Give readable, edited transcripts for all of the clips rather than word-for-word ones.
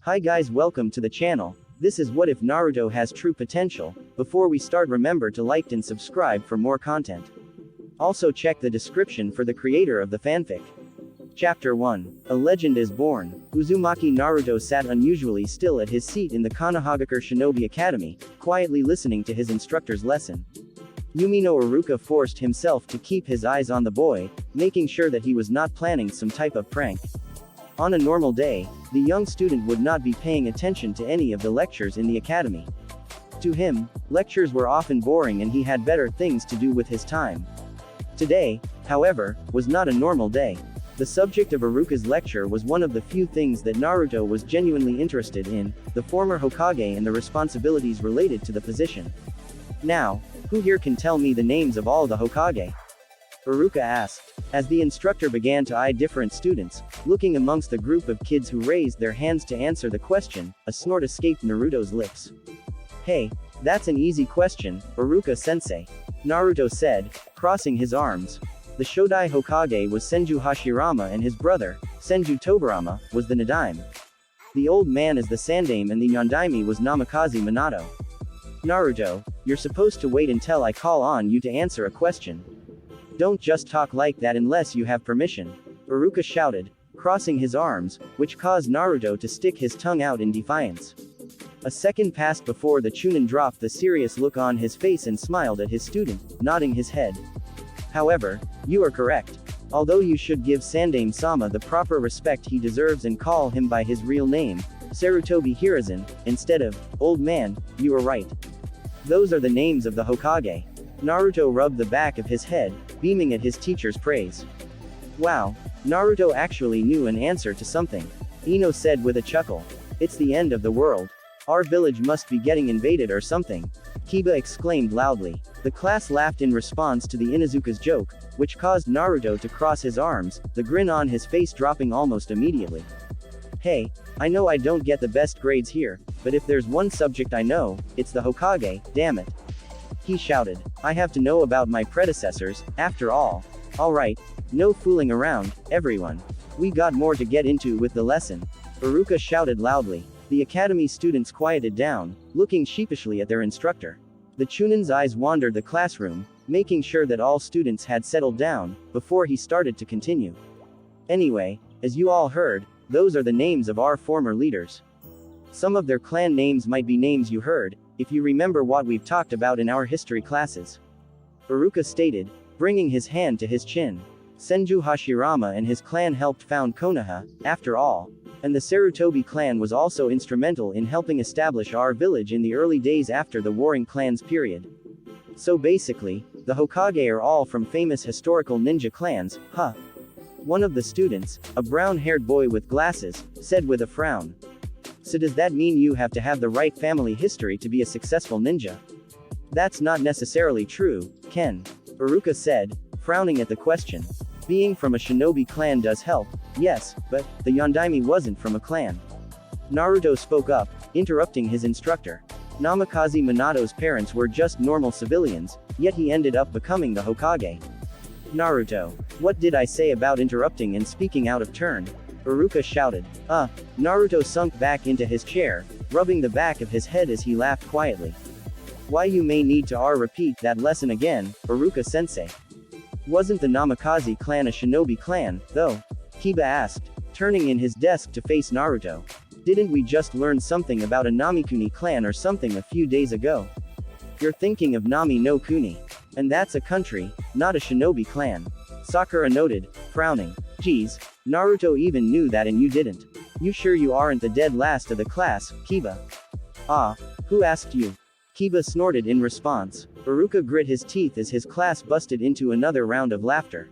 Hi guys, welcome to the channel. This is what if Naruto has true potential. Before we start, remember to like and subscribe for more content. Also check the description for the creator of the fanfic. Chapter 1. A Legend is Born. Uzumaki Naruto sat unusually still at his seat in the Konohagakure Shinobi Academy, quietly listening to his instructor's lesson. Yumino Iruka forced himself to keep his eyes on the boy, making sure that he was not planning some type of prank. On a normal day, the young student would not be paying attention to any of the lectures in the academy. To him, lectures were often boring and he had better things to do with his time. Today, however, was not a normal day. The subject of Iruka's lecture was one of the few things that Naruto was genuinely interested in, the former Hokage and the responsibilities related to the position. Now, who here can tell me the names of all the Hokage? Iruka asked. As the instructor began to eye different students, looking amongst the group of kids who raised their hands to answer the question, a snort escaped Naruto's lips. Hey, that's an easy question, Iruka-sensei. Naruto said, crossing his arms. The Shodai Hokage was Senju Hashirama and his brother, Senju Tobirama, was the Nadaime. The old man is the Sandaime and the Yondaime was Namikaze Minato. Naruto, you're supposed to wait until I call on you to answer a question. Don't just talk like that unless you have permission, Iruka shouted, crossing his arms, which caused Naruto to stick his tongue out in defiance. A second passed before the Chunin dropped the serious look on his face and smiled at his student, nodding his head. However, you are correct. Although you should give Sandaime-sama the proper respect he deserves and call him by his real name, Sarutobi Hiruzen, instead of, old man, you are right. Those are the names of the Hokage. Naruto rubbed the back of his head, beaming at his teacher's praise. Wow, Naruto actually knew an answer to something. Ino said with a chuckle. It's the end of the world. Our village must be getting invaded or something. Kiba exclaimed loudly. The class laughed in response to the Inuzuka's joke, which caused Naruto to cross his arms, the grin on his face dropping almost immediately. Hey, I know I don't get the best grades here, but if there's one subject I know, it's the Hokage, damn it. He shouted. I have to know about my predecessors, after all. Alright, no fooling around, everyone. We got more to get into with the lesson. Iruka shouted loudly. The academy students quieted down, looking sheepishly at their instructor. The Chunin's eyes wandered the classroom, making sure that all students had settled down, before he started to continue. Anyway, as you all heard, those are the names of our former leaders. Some of their clan names might be names you heard, if you remember what we've talked about in our history classes. Iruka stated, bringing his hand to his chin. Senju Hashirama and his clan helped found Konoha, after all. And the Sarutobi clan was also instrumental in helping establish our village in the early days after the Warring Clans period. So basically, the Hokage are all from famous historical ninja clans, huh? One of the students, a brown-haired boy with glasses, said with a frown. So does that mean you have to have the right family history to be a successful ninja? That's not necessarily true, Ken. Iruka said, frowning at the question. Being from a shinobi clan does help, yes, but the Yondaime wasn't from a clan. Naruto spoke up, interrupting his instructor. Namikaze Minato's parents were just normal civilians, yet he ended up becoming the Hokage. Naruto, what did I say about interrupting and speaking out of turn? Iruka shouted. Naruto sunk back into his chair, rubbing the back of his head as he laughed quietly. Why you may need to repeat that lesson again, Iruka-sensei. Wasn't the Namikaze clan a shinobi clan, though? Kiba asked, turning in his desk to face Naruto. Didn't we just learn something about a Namikuni clan or something a few days ago? You're thinking of Nami no Kuni. And that's a country, not a shinobi clan. Sakura noted, frowning. Geez, Naruto even knew that and you didn't. You sure you aren't the dead last of the class, Kiba? Who asked you? Kiba snorted in response. Iruka grit his teeth as his class busted into another round of laughter.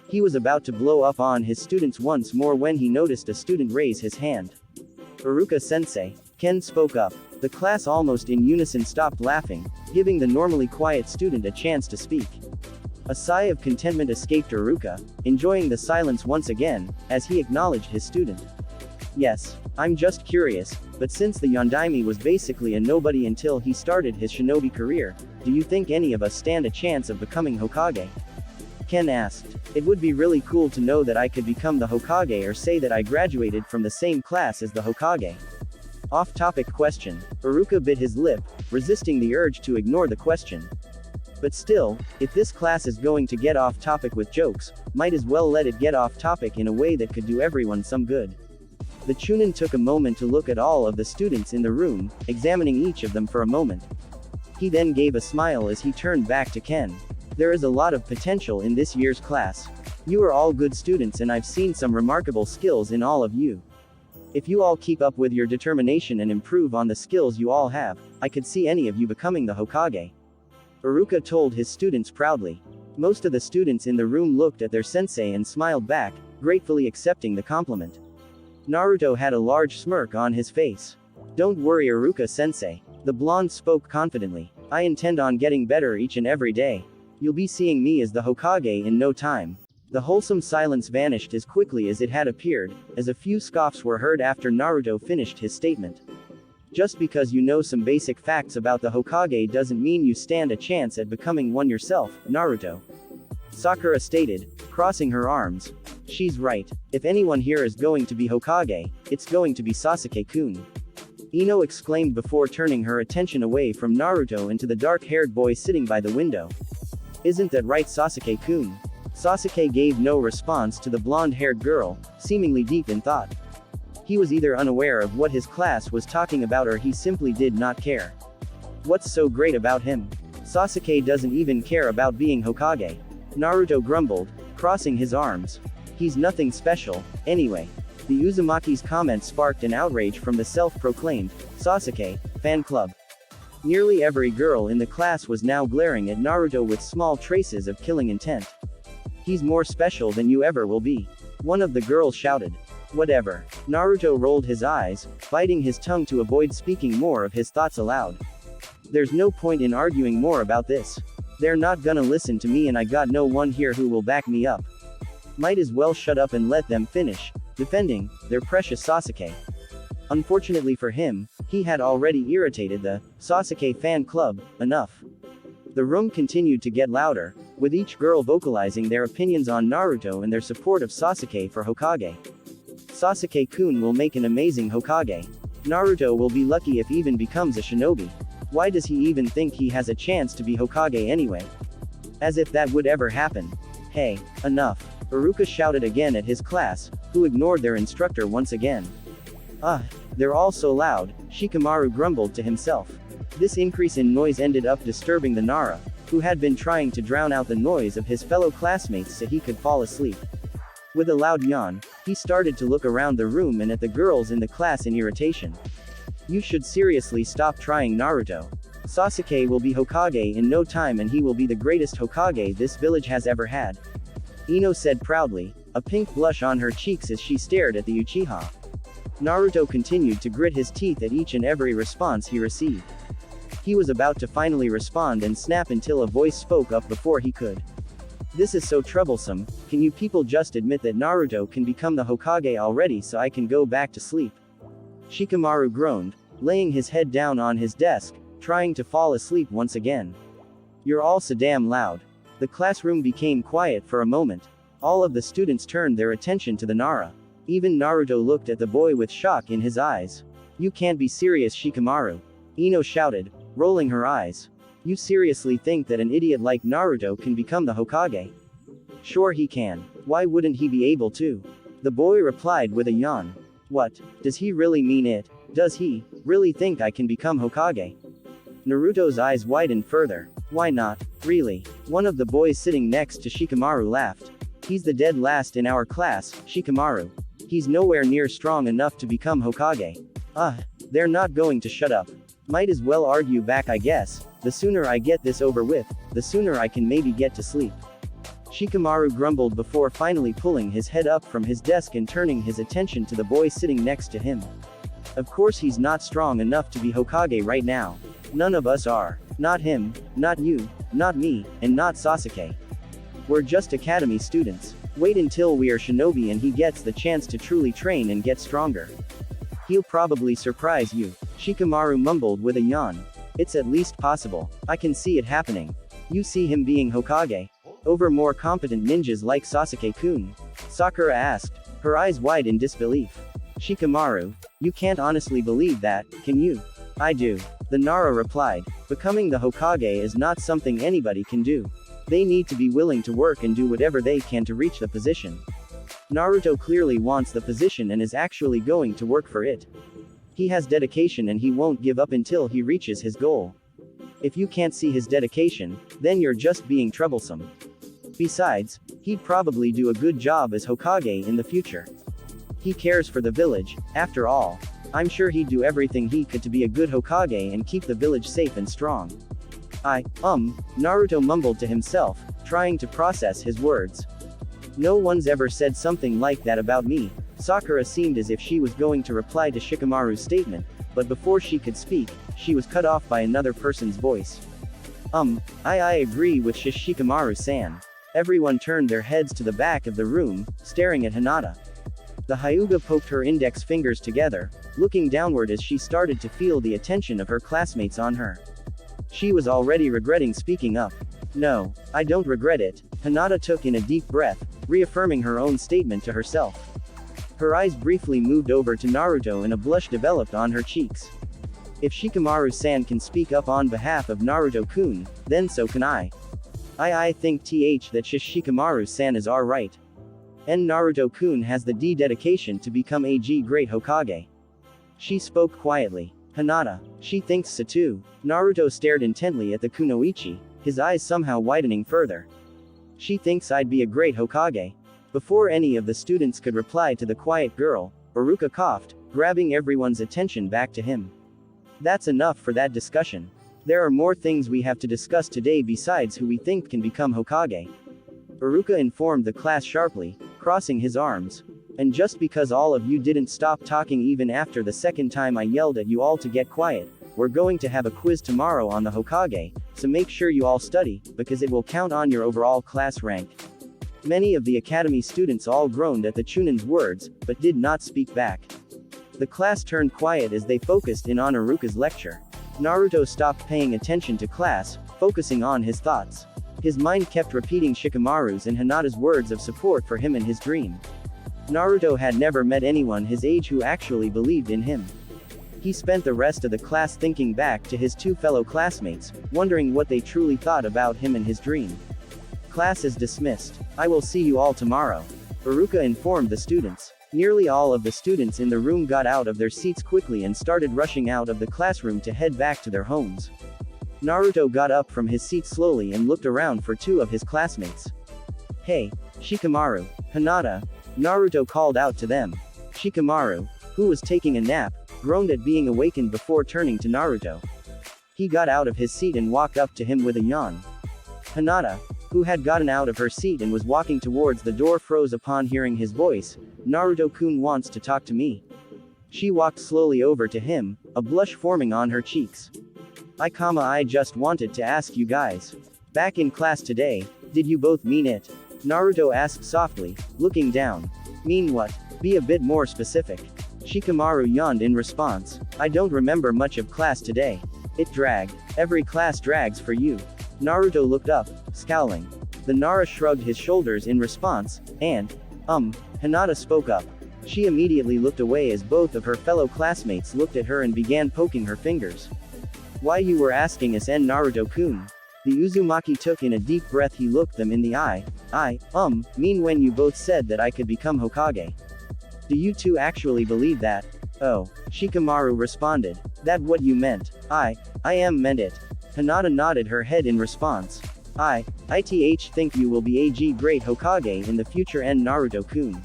He was about to blow up on his students once more when he noticed a student raise his hand. Iruka-sensei, Ken spoke up. The class almost in unison stopped laughing, giving the normally quiet student a chance to speak. A sigh of contentment escaped Iruka, enjoying the silence once again, as he acknowledged his student. Yes, I'm just curious, but since the Yondaime was basically a nobody until he started his shinobi career, do you think any of us stand a chance of becoming Hokage? Ken asked. It would be really cool to know that I could become the Hokage or say that I graduated from the same class as the Hokage. Off-topic question. Iruka bit his lip, resisting the urge to ignore the question. But still, if this class is going to get off topic with jokes, might as well let it get off topic in a way that could do everyone some good. The Chunin took a moment to look at all of the students in the room, examining each of them for a moment. He then gave a smile as he turned back to Ken. There is a lot of potential in this year's class. You are all good students and I've seen some remarkable skills in all of you. If you all keep up with your determination and improve on the skills you all have, I could see any of you becoming the Hokage. Iruka told his students proudly. Most of the students in the room looked at their sensei and smiled back, gratefully accepting the compliment. Naruto had a large smirk on his face. Don't worry Iruka-sensei. The blonde spoke confidently. I intend on getting better each and every day. You'll be seeing me as the Hokage in no time. The wholesome silence vanished as quickly as it had appeared, as a few scoffs were heard after Naruto finished his statement. Just because you know some basic facts about the Hokage doesn't mean you stand a chance at becoming one yourself, Naruto. Sakura stated, crossing her arms. She's right. If anyone here is going to be Hokage, it's going to be Sasuke-kun. Ino exclaimed before turning her attention away from Naruto and to the dark-haired boy sitting by the window. Isn't that right Sasuke-kun? Sasuke gave no response to the blonde-haired girl, seemingly deep in thought. He was either unaware of what his class was talking about or he simply did not care. What's so great about him? Sasuke doesn't even care about being Hokage. Naruto grumbled, crossing his arms. He's nothing special, anyway. The Uzumaki's comment sparked an outrage from the self-proclaimed Sasuke fan club. Nearly every girl in the class was now glaring at Naruto with small traces of killing intent. He's more special than you ever will be. One of the girls shouted. Whatever. Naruto rolled his eyes, biting his tongue to avoid speaking more of his thoughts aloud. There's no point in arguing more about this. They're not gonna listen to me and I got no one here who will back me up. Might as well shut up and let them finish defending their precious Sasuke. Unfortunately for him, he had already irritated the Sasuke fan club enough. The room continued to get louder, with each girl vocalizing their opinions on Naruto and their support of Sasuke for Hokage. Sasuke-kun will make an amazing Hokage. Naruto will be lucky if even becomes a shinobi. Why does he even think he has a chance to be Hokage anyway? As if that would ever happen. Hey, enough. Iruka shouted again at his class, who ignored their instructor once again. They're all so loud, Shikamaru grumbled to himself. This increase in noise ended up disturbing the Nara, who had been trying to drown out the noise of his fellow classmates so he could fall asleep. With a loud yawn, he started to look around the room and at the girls in the class in irritation. You should seriously stop trying Naruto. Sasuke will be Hokage in no time and he will be the greatest Hokage this village has ever had. Ino said proudly, a pink blush on her cheeks as she stared at the Uchiha. Naruto continued to grit his teeth at each and every response he received. He was about to finally respond and snap until a voice spoke up before he could. This is so troublesome, can you people just admit that Naruto can become the Hokage already so I can go back to sleep? Shikamaru groaned, laying his head down on his desk, trying to fall asleep once again. You're all so damn loud. The classroom became quiet for a moment. All of the students turned their attention to the Nara. Even Naruto looked at the boy with shock in his eyes. You can't be serious Shikamaru. Ino shouted, rolling her eyes. You seriously think that an idiot like Naruto can become the Hokage? Sure he can. Why wouldn't he be able to? The boy replied with a yawn. What? Does he really mean it? Does he really think I can become Hokage? Naruto's eyes widened further. Why not? Really? One of the boys sitting next to Shikamaru laughed. He's the dead last in our class, Shikamaru. He's nowhere near strong enough to become Hokage. They're not going to shut up. Might as well argue back I guess. The sooner I get this over with, the sooner I can maybe get to sleep. Shikamaru grumbled before finally pulling his head up from his desk and turning his attention to the boy sitting next to him. Of course he's not strong enough to be Hokage right now. None of us are. Not him, not you, not me, and not Sasuke. We're just academy students. Wait until we are shinobi and he gets the chance to truly train and get stronger. He'll probably surprise you. Shikamaru mumbled with a yawn. It's at least possible. I can see it happening. You see him being Hokage? Over more competent ninjas like Sasuke-kun? Sakura asked, her eyes wide in disbelief. Shikamaru, You can't honestly believe that, can you? I do. The Nara replied. Becoming the Hokage is not something anybody can do. They need to be willing to work and do whatever they can to reach the position. Naruto clearly wants the position and is actually going to work for it. He has dedication and he won't give up until he reaches his goal. If you can't see his dedication, then you're just being troublesome. Besides, he'd probably do a good job as Hokage in the future. He cares for the village, after all. I'm sure he'd do everything he could to be a good Hokage and keep the village safe and strong. Naruto mumbled to himself, trying to process his words. No one's ever said something like that about me. Sakura seemed as if she was going to reply to Shikamaru's statement, but before she could speak, she was cut off by another person's voice. I agree with Shikamaru-san. Everyone turned their heads to the back of the room, staring at Hinata. The Hyuga poked her index fingers together, looking downward as she started to feel the attention of her classmates on her. She was already regretting speaking up. No, I don't regret it. Hinata took in a deep breath, reaffirming her own statement to herself. Her eyes briefly moved over to Naruto and a blush developed on her cheeks. If Shikamaru-san can speak up on behalf of Naruto-kun, then so can I. I think that Shikamaru-san is alright. And Naruto-kun has the dedication to become a great Hokage. She spoke quietly. Hinata. She thinks so too. Naruto stared intently at the kunoichi, his eyes somehow widening further. She thinks I'd be a great Hokage. Before any of the students could reply to the quiet girl, Iruka coughed, grabbing everyone's attention back to him. That's enough for that discussion. There are more things we have to discuss today besides who we think can become Hokage. Iruka informed the class sharply, crossing his arms. And just because all of you didn't stop talking even after the second time I yelled at you all to get quiet, we're going to have a quiz tomorrow on the Hokage, so make sure you all study, because it will count on your overall class rank. Many of the academy students all groaned at the Chunin's words, but did not speak back. The class turned quiet as they focused in on Iruka's lecture. Naruto stopped paying attention to class, focusing on his thoughts. His mind kept repeating Shikamaru's and Hinata's words of support for him in his dream. Naruto had never met anyone his age who actually believed in him. He spent the rest of the class thinking back to his two fellow classmates, wondering what they truly thought about him in his dream. Class is dismissed. I will see you all tomorrow. Iruka informed the students. Nearly all of the students in the room got out of their seats quickly and started rushing out of the classroom to head back to their homes. Naruto got up from his seat slowly and looked around for two of his classmates. Hey, Shikamaru, Hinata. Naruto called out to them. Shikamaru, who was taking a nap, groaned at being awakened before turning to Naruto. He got out of his seat and walked up to him with a yawn. Hinata, who had gotten out of her seat and was walking towards the door, froze upon hearing his voice. Naruto-kun wants to talk to me. She walked slowly over to him, a blush forming on her cheeks. I just wanted to ask you guys. Back in class today, did you both mean it? Naruto asked softly, looking down. Mean what? Be a bit more specific. Shikamaru yawned in response. I don't remember much of class today. It dragged. Every class drags for you. Naruto looked up, scowling. The Nara shrugged his shoulders in response, and, Hinata spoke up. She immediately looked away as both of her fellow classmates looked at her and began poking her fingers. Why you were asking us, Naruto-kun? The Uzumaki took in a deep breath. He looked them in the eye. Mean when you both said that I could become Hokage. Do you two actually believe that? Oh, Shikamaru responded. That what you meant? I meant it. Hinata nodded her head in response. I think you will be a great Hokage in the future, Naruto-kun.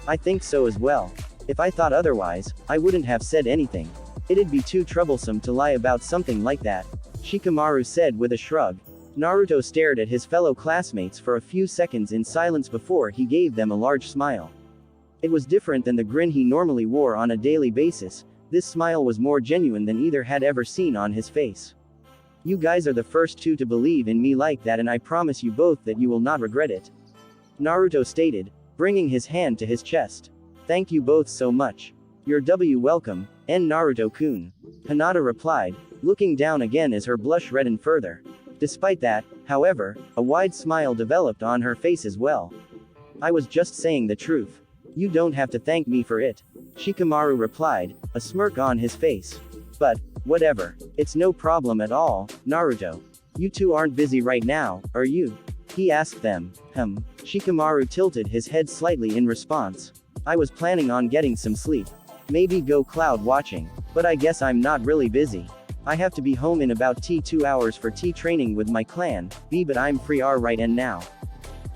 I think so as well. If I thought otherwise, I wouldn't have said anything. It'd be too troublesome to lie about something like that, Shikamaru said with a shrug. Naruto stared at his fellow classmates for a few seconds in silence before he gave them a large smile. It was different than the grin he normally wore on a daily basis. This smile was more genuine than either had ever seen on his face. You guys are the first two to believe in me like that, and I promise you both that you will not regret it. Naruto stated, bringing his hand to his chest. Thank you both so much. You're welcome, Naruto-kun. Hinata replied, looking down again as her blush reddened further. Despite that, however, a wide smile developed on her face as well. I was just saying the truth. You don't have to thank me for it. Shikamaru replied, a smirk on his face. But, whatever. It's no problem at all, Naruto. You two aren't busy right now, are you? He asked them. Shikamaru tilted his head slightly in response. I was planning on getting some sleep. Maybe go cloud watching. But I guess I'm not really busy. I have to be home in about 2 hours for tea training with my clan, but I'm free right and now.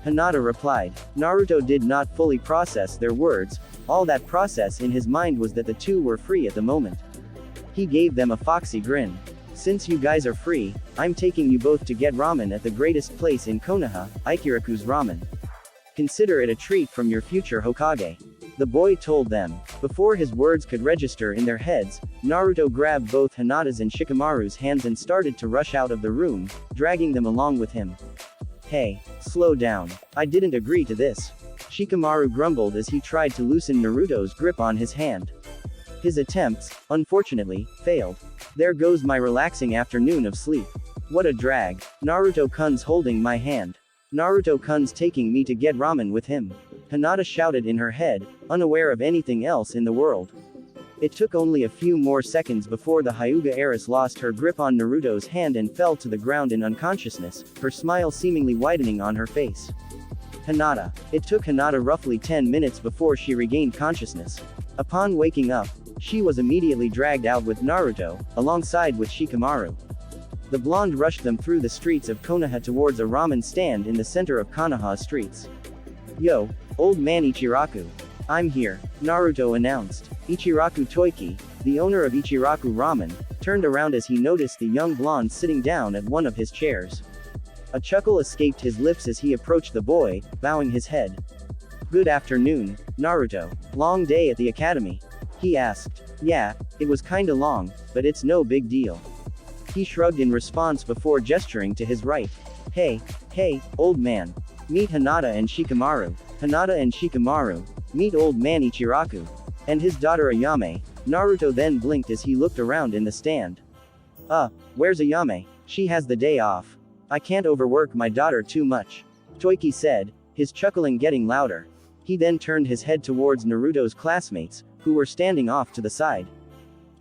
Hinata replied. Naruto did not fully process their words, all that process in his mind was that the two were free at the moment. He gave them a foxy grin. Since you guys are free, I'm taking you both to get ramen at the greatest place in Konoha, Ikiraku's Ramen. Consider it a treat from your future Hokage. The boy told them. Before his words could register in their heads, Naruto grabbed both Hinata's and Shikamaru's hands and started to rush out of the room, dragging them along with him. Hey, slow down. I didn't agree to this. Shikamaru grumbled as he tried to loosen Naruto's grip on his hand. His attempts, unfortunately, failed. There goes my relaxing afternoon of sleep. What a drag. Naruto-kun's holding my hand. Naruto-kun's taking me to get ramen with him. Hinata shouted in her head, unaware of anything else in the world. It took only a few more seconds before the Hyuga heiress lost her grip on Naruto's hand and fell to the ground in unconsciousness, her smile seemingly widening on her face. Hinata. It took Hinata roughly 10 minutes before she regained consciousness. Upon waking up, she was immediately dragged out with Naruto, alongside with Shikamaru. The blonde rushed them through the streets of Konoha towards a ramen stand in the center of Konoha streets. Yo, old man Ichiraku. I'm here, Naruto announced. Ichiraku Toiki, the owner of Ichiraku Ramen, turned around as he noticed the young blonde sitting down at one of his chairs. A chuckle escaped his lips as he approached the boy, bowing his head. Good afternoon, Naruto. Long day at the academy? He asked. Yeah, it was kinda long, but it's no big deal. He shrugged in response before gesturing to his right. Hey, old man. Meet Hinata and Shikamaru. Hinata and Shikamaru. Meet old man Ichiraku. And his daughter Ayame. Naruto then blinked as he looked around in the stand. Where's Ayame? She has the day off. I can't overwork my daughter too much. Toiki said, his chuckling getting louder. He then turned his head towards Naruto's classmates, who were standing off to the side.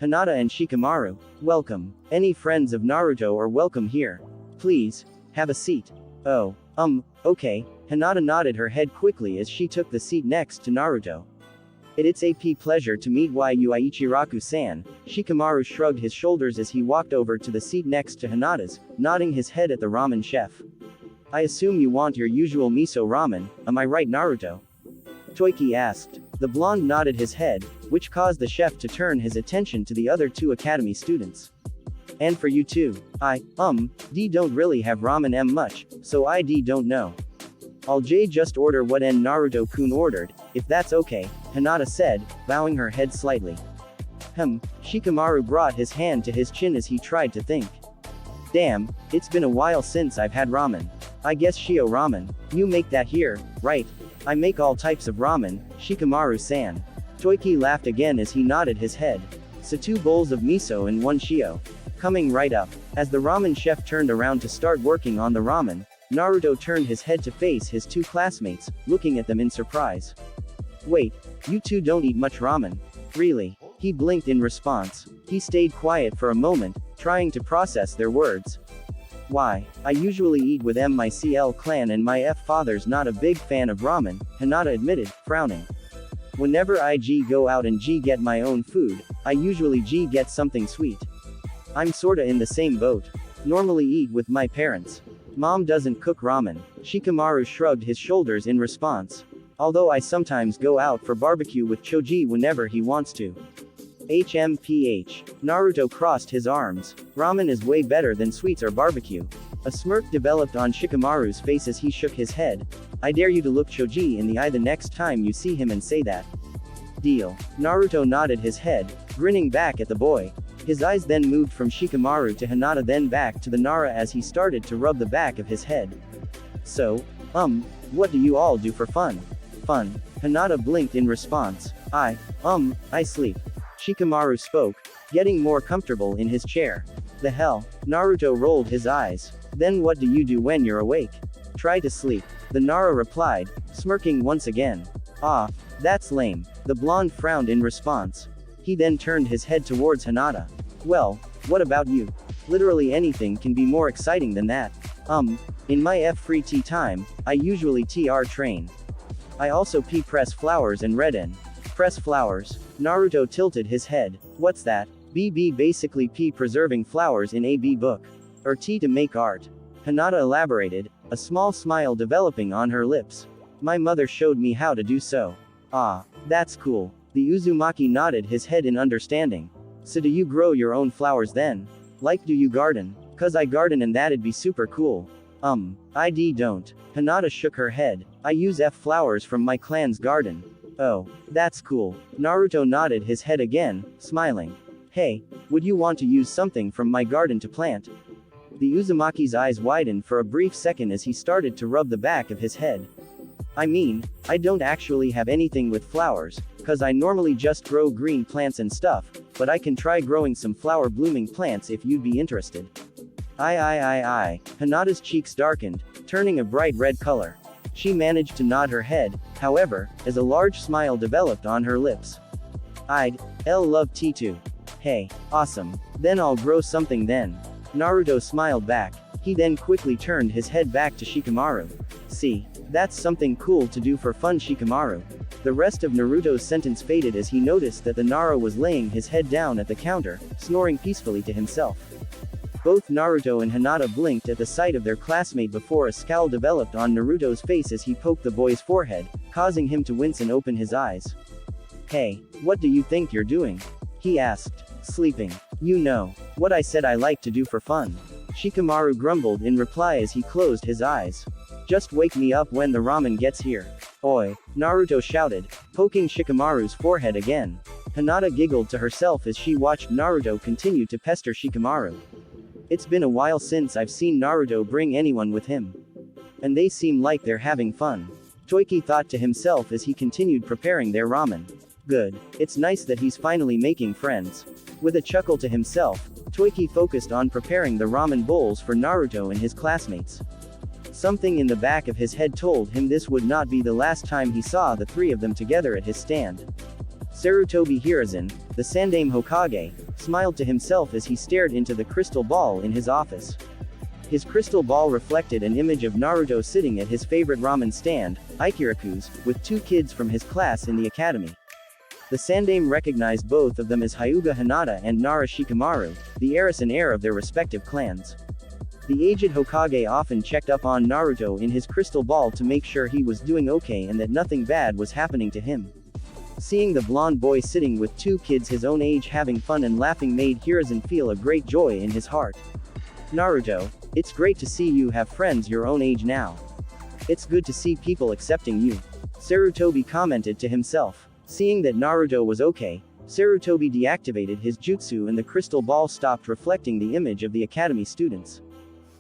Hinata and Shikamaru, welcome. Any friends of Naruto are welcome here. Please, have a seat. Oh, okay. Hinata nodded her head quickly as she took the seat next to Naruto. It's a pleasure to meet you Ichiraku-san. Shikamaru shrugged his shoulders as he walked over to the seat next to Hinata's, nodding his head at the ramen chef. I assume you want your usual miso ramen, am I right Naruto? Toiki asked. The blonde nodded his head, which caused the chef to turn his attention to the other two academy students. And for you too. Don't really have ramen much, so I don't know. I'll just order what Naruto-kun ordered, if that's okay, Hinata said, bowing her head slightly. Shikamaru brought his hand to his chin as he tried to think. Damn, it's been a while since I've had ramen. I guess Shio ramen. You make that here, right? I make all types of ramen, Shikamaru-san. Toiki laughed again as he nodded his head. So 2 bowls of miso and 1 shio. Coming right up. As the ramen chef turned around to start working on the ramen, Naruto turned his head to face his 2 classmates, looking at them in surprise. Wait, you two don't eat much ramen. Really? He blinked in response. He stayed quiet for a moment, trying to process their words. Why, I usually eat with my CL clan and my father's not a big fan of ramen, Hinata admitted, frowning. Whenever I go out and get my own food, I usually get something sweet. I'm sorta in the same boat. Normally eat with my parents. Mom doesn't cook ramen. Shikamaru shrugged his shoulders in response. Although I sometimes go out for barbecue with Choji whenever he wants to. HMPH. Naruto crossed his arms. Ramen is way better than sweets or barbecue. A smirk developed on Shikamaru's face as he shook his head. I dare you to look Choji in the eye the next time you see him and say that. Deal. Naruto nodded his head, grinning back at the boy. His eyes then moved from Shikamaru to Hinata then back to the Nara as he started to rub the back of his head. So, what do you all do for fun? Fun. Hinata blinked in response. I sleep. Shikamaru spoke, getting more comfortable in his chair. The hell? Naruto rolled his eyes. Then what do you do when you're awake? Try to sleep. The Nara replied, smirking once again. That's lame. The blonde frowned in response. He then turned his head towards Hinata. Well, what about you? Literally anything can be more exciting than that. In my free tea time, I usually train. I also press flowers and read in. Press flowers? Naruto tilted his head. What's that? Basically preserving flowers in a book. Or tea to make art. Hinata elaborated, a small smile developing on her lips. My mother showed me how to do so. Ah, that's cool. The Uzumaki nodded his head in understanding. So do you grow your own flowers then? Like do you garden? Cause I garden and that'd be super cool. I don't. Hinata shook her head. I use flowers from my clan's garden. Oh, that's cool. Naruto nodded his head again, smiling. Hey, would you want to use something from my garden to plant? The Uzumaki's eyes widened for a brief second as he started to rub the back of his head. I mean, I don't actually have anything with flowers, cause I normally just grow green plants and stuff, but I can try growing some flower blooming plants if you'd be interested. I. Hinata's cheeks darkened, turning a bright red color. She managed to nod her head, however, as a large smile developed on her lips. I'd love tea too. Hey, awesome. Then I'll grow something then. Naruto smiled back. He then quickly turned his head back to Shikamaru. See, that's something cool to do for fun, Shikamaru. The rest of Naruto's sentence faded as he noticed that the Nara was laying his head down at the counter, snoring peacefully to himself. Both Naruto and Hinata blinked at the sight of their classmate before a scowl developed on Naruto's face as he poked the boy's forehead, causing him to wince and open his eyes. Hey, what do you think you're doing? He asked. Sleeping. You know what I said I like to do for fun. Shikamaru grumbled in reply as he closed his eyes. Just wake me up when the ramen gets here. Oi, Naruto shouted, poking Shikamaru's forehead again. Hinata giggled to herself as she watched Naruto continue to pester Shikamaru. It's been a while since I've seen Naruto bring anyone with him. And they seem like they're having fun. Toiki thought to himself as he continued preparing their ramen. Good. It's nice that he's finally making friends. With a chuckle to himself, Toiki focused on preparing the ramen bowls for Naruto and his classmates. Something in the back of his head told him this would not be the last time he saw the three of them together at his stand. Sarutobi Hiruzen, the Sandaime Hokage, smiled to himself as he stared into the crystal ball in his office. His crystal ball reflected an image of Naruto sitting at his favorite ramen stand, Ikiraku's, with two kids from his class in the academy. The Sandaime recognized both of them as Hyuga Hinata and Nara Shikamaru, the heiress and heir of their respective clans. The aged Hokage often checked up on Naruto in his crystal ball to make sure he was doing okay and that nothing bad was happening to him. Seeing the blonde boy sitting with two kids his own age having fun and laughing made Hiruzen feel a great joy in his heart. Naruto, it's great to see you have friends your own age now. It's good to see people accepting you. Sarutobi commented to himself. Seeing that Naruto was okay, Sarutobi deactivated his jutsu and the crystal ball stopped reflecting the image of the academy students.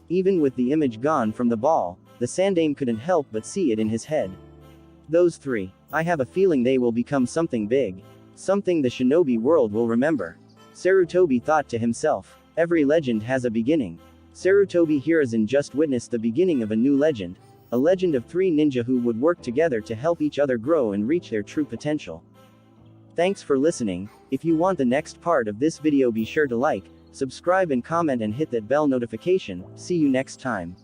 Even with the image gone from the ball, the Sandaime couldn't help but see it in his head. Those three. I have a feeling they will become something big. Something the shinobi world will remember. Sarutobi thought to himself. Every legend has a beginning. Sarutobi Hiruzen just witnessed the beginning of a new legend. A legend of three ninja who would work together to help each other grow and reach their true potential. Thanks for listening. If you want the next part of this video, be sure to like, subscribe and comment and hit that bell notification. See you next time.